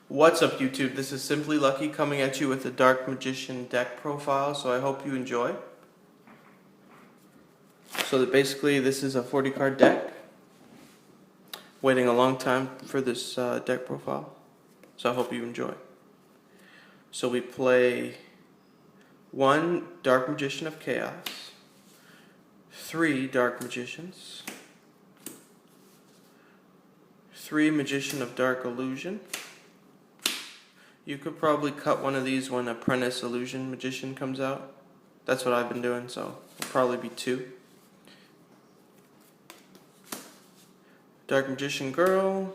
What's up, YouTube? This is Simply Lucky coming at you with a Dark Magician deck profile, so I hope you enjoy. So that basically this is a 40 card deck. Waiting a long time for this deck profile, so I hope you enjoy. So we play 1 Dark Magician of Chaos, 3 Dark Magicians, 3 Magician of Dark Illusion. You could probably cut one of these when Apprentice Illusion Magician comes out. That's what I've been doing, so it'll probably be 2. Dark Magician Girl,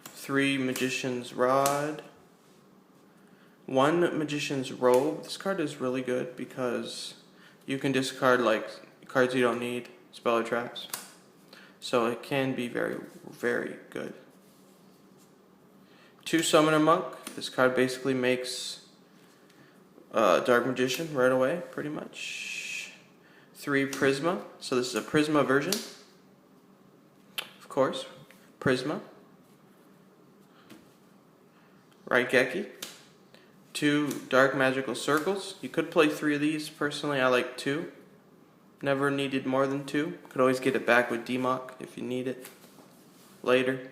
3 Magician's Rod, 1 Magician's Robe. This card is really good because you can discard like cards you don't need, spell or traps. So it can be very, very good. 2 Summoner Monk. This card basically makes Dark Magician right away, pretty much. 3 Prisma. So this is a Prisma version. Of course, Prisma. Raigeki. 2 Dark Magical Circles. You could play 3 of these. Personally, I like 2. Never needed more than 2. Could always get it back with DMOC if you need it later.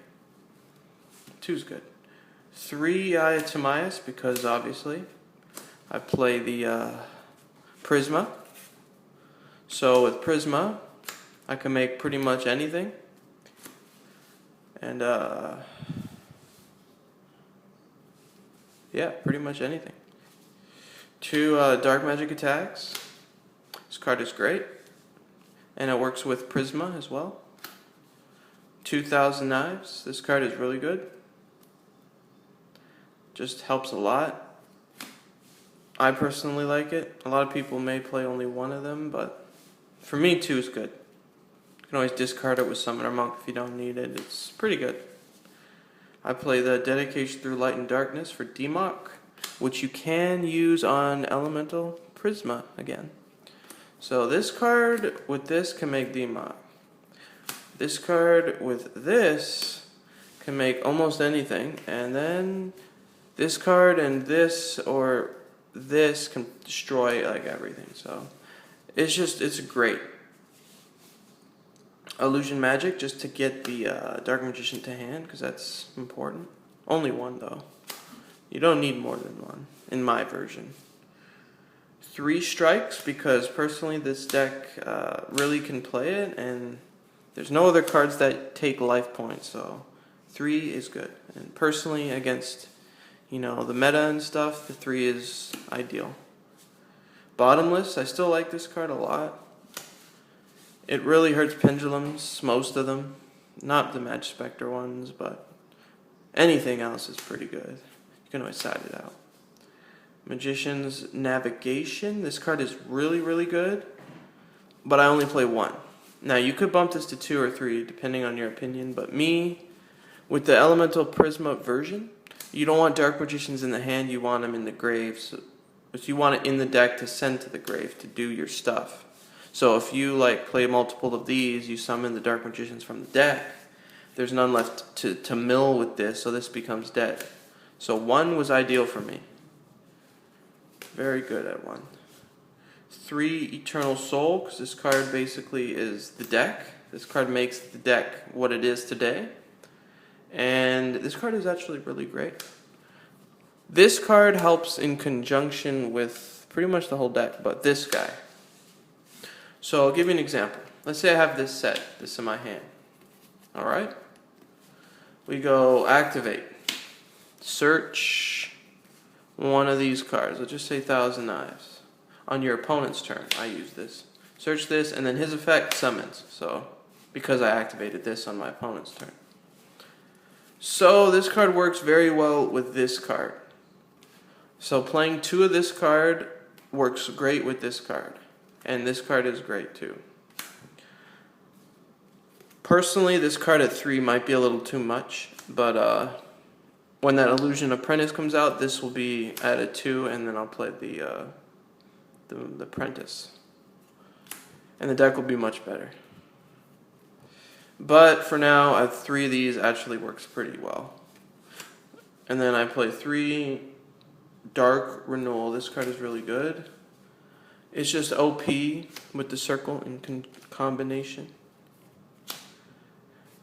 2's good. 3 Aya Timaeus, because obviously I play the Prisma. So with Prisma, I can make pretty much anything. And yeah, pretty much anything. 2 Dark Magic Attacks. This card is great. And it works with Prisma as well. 2,000 Knives. This card is really good. Just helps a lot. I personally like it. A lot of people may play only 1 of them, but for me 2 is good. You can always discard it with Summoner Monk if you don't need it. It's pretty good. I play the Dedication Through Light and Darkness for DMOC, which you can use on Elemental Prisma again. So this card with this can make DMOC. This card with this can make almost anything, and then this card and this or this can destroy like everything. So it's great. Illusion Magic, just to get the Dark Magician to hand, because that's important. Only 1 though. You don't need more than 1 in my version. 3 Strikes, because personally this deck really can play it, and there's no other cards that take life points, so 3 is good. And personally, against the meta and stuff, the 3 is ideal. Bottomless, I still like this card a lot. It really hurts pendulums, most of them. Not the Match Spectre ones, but anything else is pretty good. You can always side it out. Magician's Navigation. This card is really, really good, but I only play 1. Now, you could bump this to 2 or 3, depending on your opinion, but me, with the Elemental Prisma version, you don't want Dark Magicians in the hand, you want them in the grave. So you want it in the deck to send to the grave to do your stuff. So if you play multiple of these, you summon the Dark Magicians from the deck, there's none left to mill with this, so this becomes dead. So 1 was ideal for me. Very good at 1. 3 Eternal Soul, because this card basically is the deck. This card makes the deck what it is today. And this card is actually really great. This card helps in conjunction with pretty much the whole deck, but this guy. So I'll give you an example. Let's say I have this set, this in my hand. Alright? We go activate. Search one of these cards. Let's just say 1,000 Knives. On your opponent's turn, I use this. Search this, and then his effect summons. So, because I activated this on my opponent's turn. So this card works very well with this card. So playing 2 of this card works great with this card. And this card is great too. Personally, this card at 3 might be a little too much, but when that Illusion Apprentice comes out, this will be at a 2, and then I'll play the Apprentice. And the deck will be much better. But for now, 3 of these actually works pretty well. And then I play 3 Dark Renewal. This card is really good. It's just OP with the circle in combination.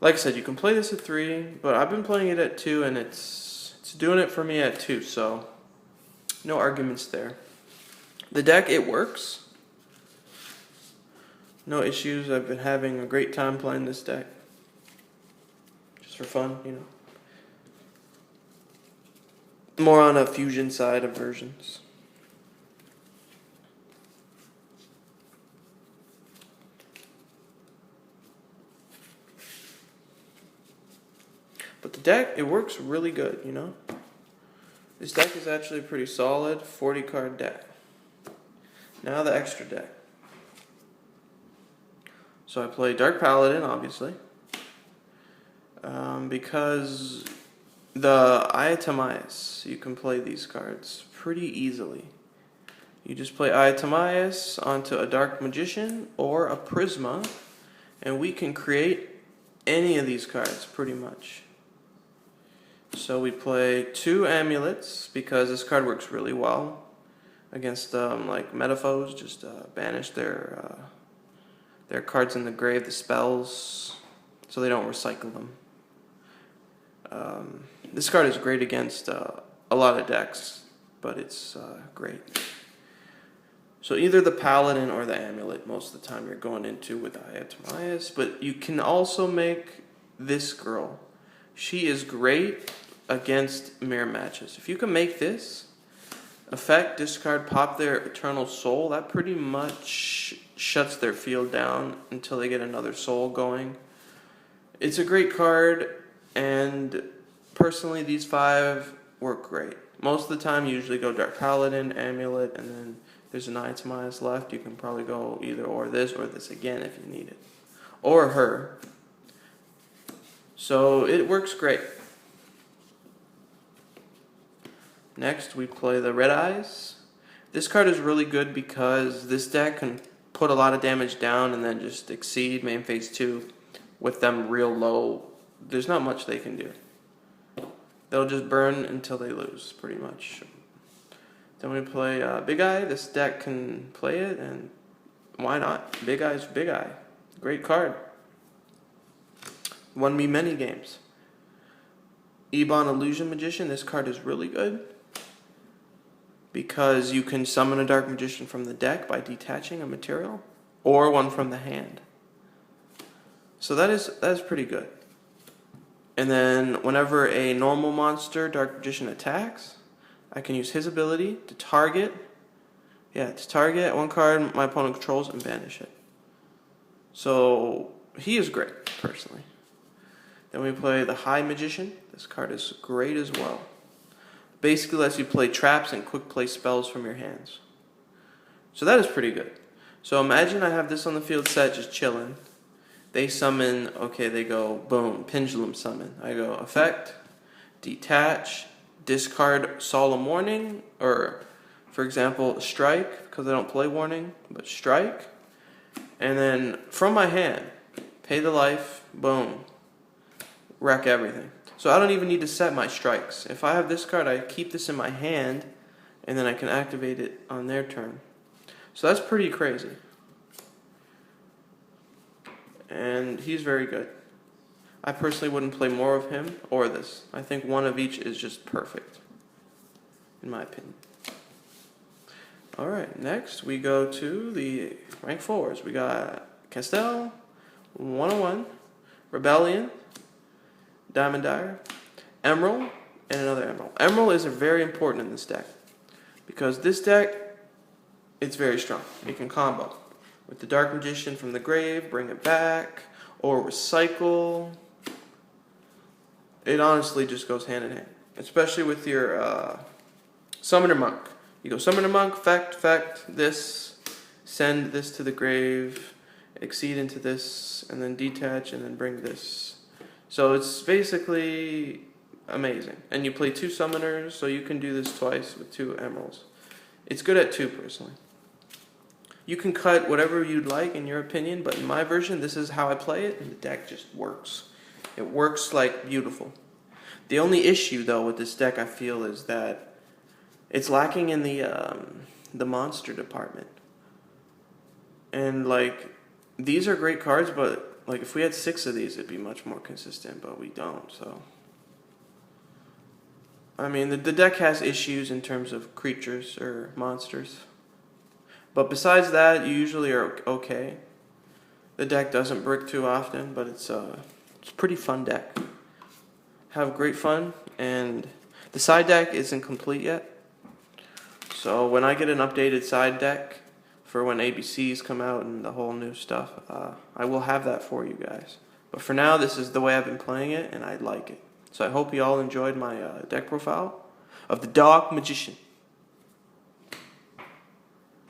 Like I said, you can play this at 3, but I've been playing it at 2, and it's doing it for me at 2, so no arguments there. The deck, it works. No issues. I've been having a great time playing this deck. Just for fun, you know. More on a fusion side of versions. But the deck, it works really good, you know. This deck is actually a pretty solid 40 card deck. Now the extra deck. So I play Dark Paladin, obviously. Because the Ayatamias, you can play these cards pretty easily. You just play Ayatamias onto a Dark Magician or a Prisma, and we can create any of these cards pretty much. So we play 2 Amulets because this card works really well against like metaphors. Just banish their cards in the grave, the spells, so they don't recycle them. This card is great against a lot of decks, but it's great. So either the Paladin or the Amulet most of the time you're going into with Ayatamias, but you can also make this girl. She is great against mirror matches. If you can make this effect, discard, pop their Eternal Soul, that pretty much shuts their field down until they get another soul going. It's a great card, and personally these 5 work great. Most of the time you usually go Dark Paladin, Amulet, and then there's an Ayatamias left. You can probably go either or this again if you need it. Or her. So it works great. Next, we play the Red Eyes. This card is really good because this deck can put a lot of damage down and then just exceed main phase 2 with them real low. There's not much they can do. They'll just burn until they lose, pretty much. Then we play Big Eye. This deck can play it, and why not? Big Eye's Big Eye. Great card. Won me many games. Ebon Illusion Magician. This card is really good because you can summon a Dark Magician from the deck by detaching a material, or one from the hand. So that is pretty good. And then whenever a normal monster Dark Magician attacks, I can use his ability to target one card my opponent controls and banish it. So he is great, personally. Then we play the High Magician. This card is great as well. Basically lets you play traps and quick play spells from your hands. So that is pretty good. So imagine I have this on the field set just chilling. They summon, okay, they go, boom, Pendulum Summon. I go, effect, detach, discard Solemn Warning, or, for example, strike, because I don't play Warning, but strike. And then, from my hand, pay the life, boom, wreck everything. So I don't even need to set my strikes. If I have this card, I keep this in my hand, and then I can activate it on their turn. So that's pretty crazy. And he's very good. I personally wouldn't play more of him or this. I think one of each is just perfect, in my opinion. Alright, next we go to the rank 4s. We got Castel, 101, Rebellion, Diamond Dire, Emerald, and another Emerald. Emerald is very important in this deck because this deck, it's very strong. It can combo with the Dark Magician from the grave, bring it back, or recycle. It honestly just goes hand in hand, especially with your Summoner Monk. You go Summoner Monk, effect, this, send this to the grave, exceed into this, and then detach, and then bring this. So it's basically amazing. And you play 2 Summoners, so you can do this twice with 2 Emeralds. It's good at 2, personally. You can cut whatever you'd like in your opinion, but in my version, this is how I play it, and the deck just works. It works like beautiful. The only issue though with this deck I feel is that it's lacking in the monster department. And like these are great cards, but like if we had 6 of these, it'd be much more consistent. But we don't, so. I mean, the deck has issues in terms of creatures or monsters. But besides that, you usually are okay. The deck doesn't brick too often, but it's a pretty fun deck. Have great fun, and the side deck isn't complete yet. So when I get an updated side deck for when ABCs come out and the whole new stuff, I will have that for you guys. But for now, this is the way I've been playing it, and I like it. So I hope you all enjoyed my deck profile of the Dark Magician.